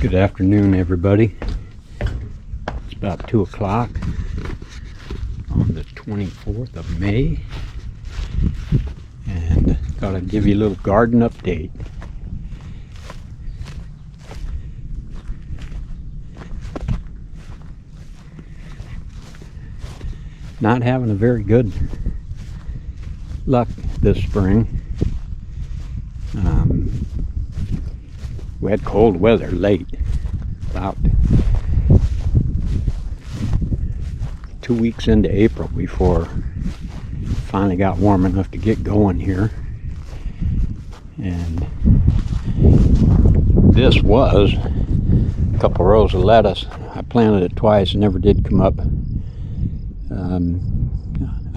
Good afternoon, everybody. It's about 2 o'clock on the 24th of May, and thought I'd give you a little garden update. Not having a very good luck this spring. We had cold weather late, about 2 weeks into April before it finally got warm enough to get going here. And this was a couple rows of lettuce. I planted it twice and never did come up. I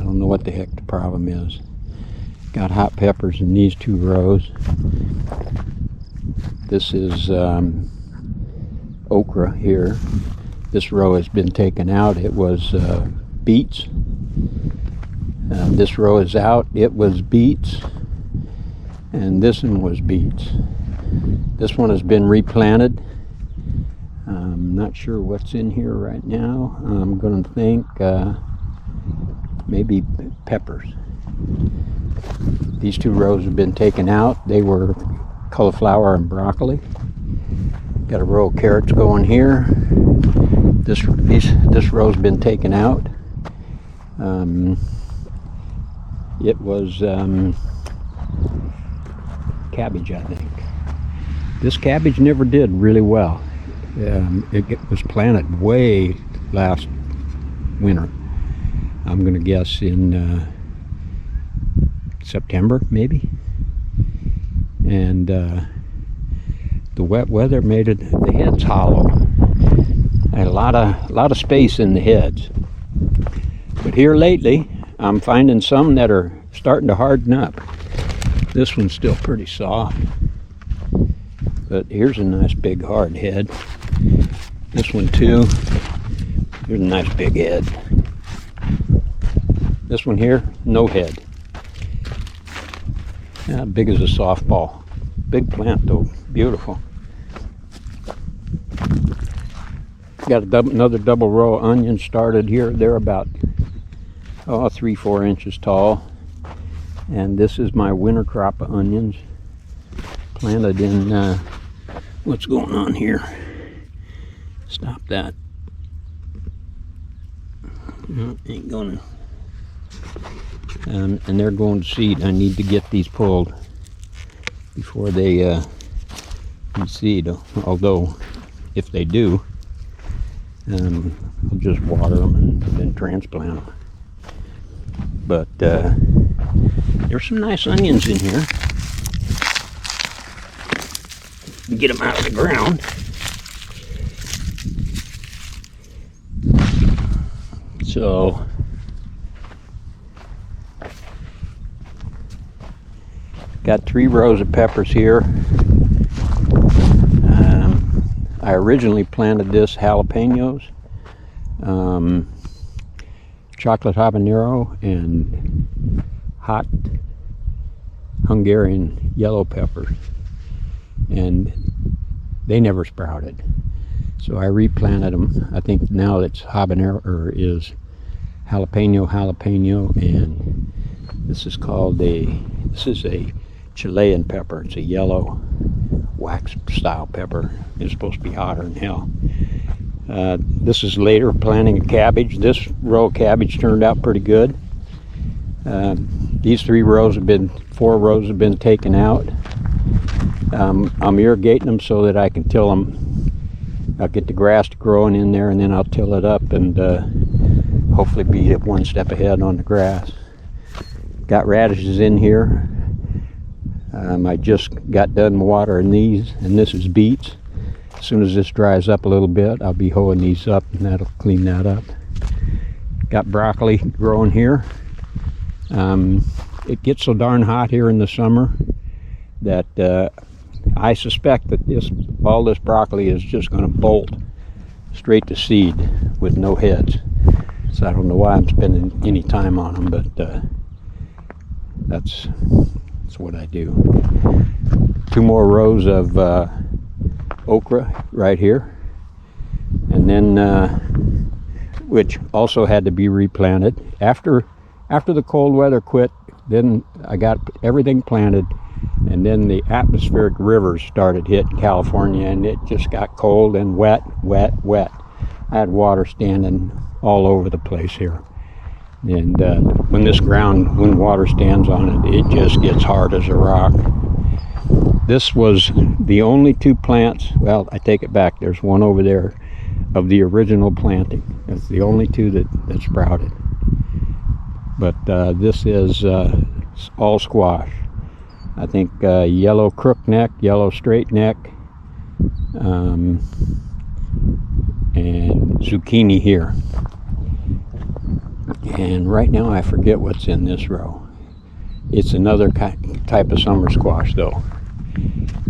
don't know what the heck the problem is. Got hot peppers in these 2 rows. This is okra here. This row has been taken out. It was beets. This row is out. It was beets. And this one was beets. This one has been replanted. I'm not sure what's in here right now. I'm going to think maybe peppers. These 2 rows have been taken out. They were cauliflower and broccoli. Got a row of carrots going here. This row's been taken out. It was cabbage, I think. This cabbage never did really well. It was planted way last winter. I'm going to guess in September, maybe. And the wet weather made the heads hollow. I had a lot of space in the heads. But here lately, I'm finding some that are starting to harden up. This one's still pretty soft. But here's a nice big hard head. This one too. Here's a nice big head. This one here, no head. Yeah, big as a softball. Big plant though, beautiful. Got another double row of onions started here. They're about 3-4 inches tall. And this is my winter crop of onions. Planted in, what's going on here? Stop that. No, ain't gonna. And they're going to seed. I need to get these pulled before they seed. Although, if they do, I'll just water them and then transplant them. But there's some nice onions in here. Get them out of the ground. So got 3 rows of peppers here. I originally planted this jalapenos, chocolate habanero, and hot Hungarian yellow peppers, and they never sprouted. So I replanted them. I think now it's habanero, or is jalapeno, and this is a Chilean pepper. It's a yellow wax style pepper. It's supposed to be hotter than hell. This is later planting a cabbage. This row of cabbage turned out pretty good. These 4 rows have been taken out. I'm irrigating them so that I can till them. I'll get the grass growing in there, and then I'll till it up and hopefully be 1 step ahead on the grass. Got radishes in here. I just got done watering these, and this is beets. As soon as this dries up a little bit, I'll be hoeing these up, and that'll clean that up. Got broccoli growing here. It gets so darn hot here in the summer that I suspect that all this broccoli is just going to bolt straight to seed with no heads. So I don't know why I'm spending any time on them, but that's what I do. 2 more rows of okra right here, and then which also had to be replanted after the cold weather quit. Then I got everything planted, and then the atmospheric rivers started hitting California, and it just got cold and wet. I had water standing all over the place here, and when water stands on it, it just gets hard as a rock. This was the only two plants, well, I take it back, there's one over there of the original planting. That's the only two that sprouted. But this is all squash. I think yellow crookneck, yellow straight neck, and zucchini here. And right now I forget what's in this row. It's another type of summer squash though.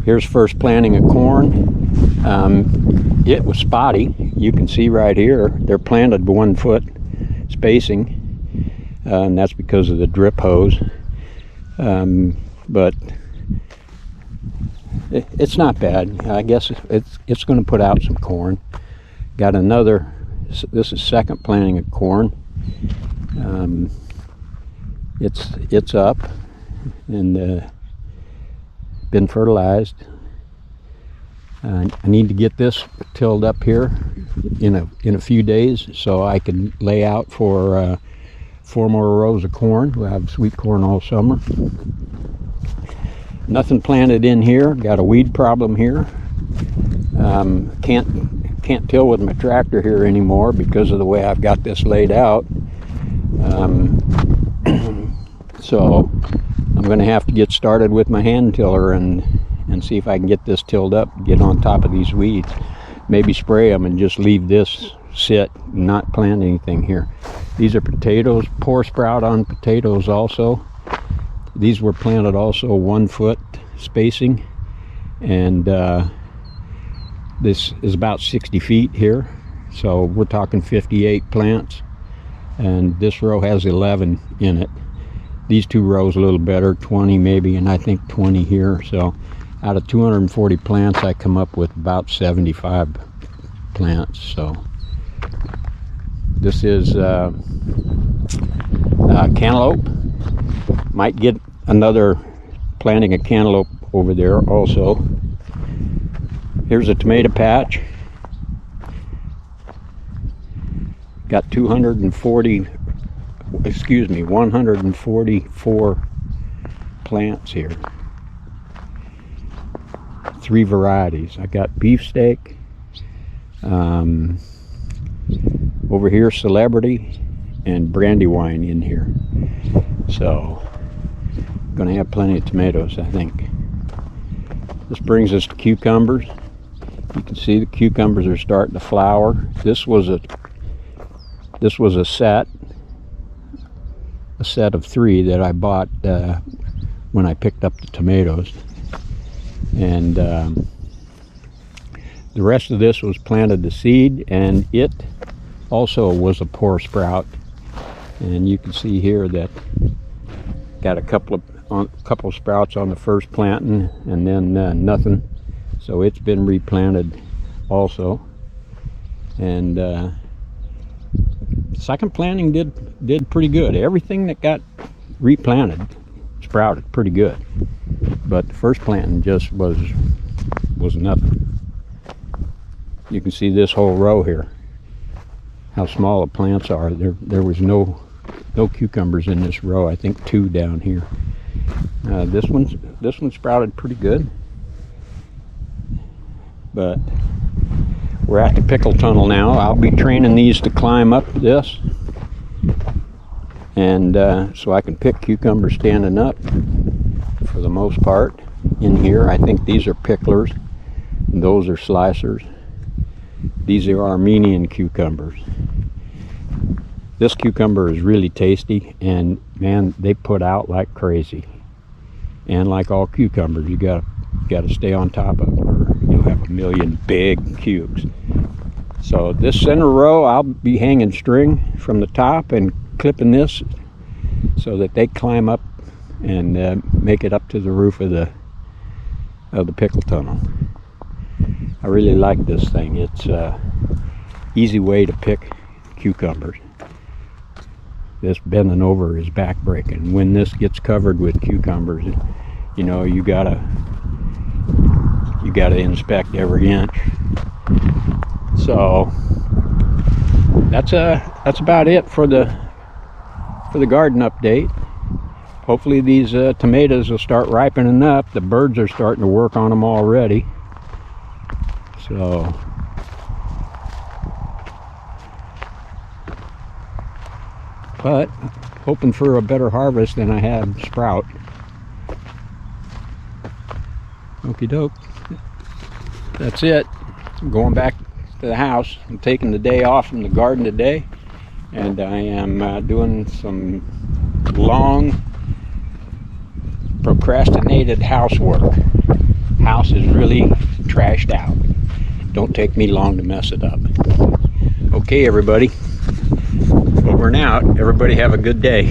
Here's first planting of corn. It was spotty. You can see right here, they're planted 1 foot spacing, and that's because of the drip hose. But it's not bad. I guess it's going to put out some corn. Got another. This is second planting of corn. It's up and been fertilized. I need to get this tilled up here in a few days so I can lay out for 4 more rows of corn. We'll have sweet corn all summer. Nothing planted in here. Got a weed problem here. Can't till with my tractor here anymore because of the way I've got this laid out. So I'm going to have to get started with my hand tiller and see if I can get this tilled up, get on top of these weeds. Maybe spray them and just leave this sit, not plant anything here. These are potatoes, poor sprout on potatoes also. These were planted also 1 foot spacing, and this is about 60 feet here, so we're talking 58 plants, and this row has 11 in it. These 2 rows a little better, 20 maybe, and I think 20 here. So out of 240 plants I come up with about 75 plants. So this is cantaloupe. Might get another planting of cantaloupe over there also. Here's a tomato patch. Got 144 plants here. 3 varieties. I got beefsteak. Over here, celebrity, and brandywine in here. So, gonna have plenty of tomatoes, I think. This brings us to cucumbers. You can see the cucumbers are starting to flower. This was a set of 3 that I bought when I picked up the tomatoes, and the rest of this was planted to seed, and it also was a poor sprout. And you can see here that got a couple of sprouts on the first planting, and then nothing. So it's been replanted also, and second planting did pretty good. Everything that got replanted sprouted pretty good, but the first planting just was nothing. You can see this whole row here, how small the plants are. There was no cucumbers in this row. I think 2 down here. This one sprouted pretty good, but we're at the pickle tunnel now. I'll be training these to climb up this, and so I can pick cucumbers standing up for the most part in here. I think these are picklers, and those are slicers. These are Armenian cucumbers. This cucumber is really tasty, and man, they put out like crazy. And like all cucumbers, you got to stay on top of them, or you'll have a million big cubes. So this center row, I'll be hanging string from the top and clipping this so that they climb up and make it up to the roof of the pickle tunnel. I really like this thing. It's a easy way to pick cucumbers. This bending over is backbreaking. When this gets covered with cucumbers, you know, you gotta inspect every inch. So that's about it for the garden update. Hopefully these tomatoes will start ripening up. The birds are starting to work on them already. So but hoping for a better harvest than I had sprout. Okie doke. That's it. I'm going back to the house. I'm taking the day off from the garden today, and I am doing some long procrastinated housework. House is really trashed out. Don't take me long to mess it up. Okay, everybody. Over and out. Everybody have a good day.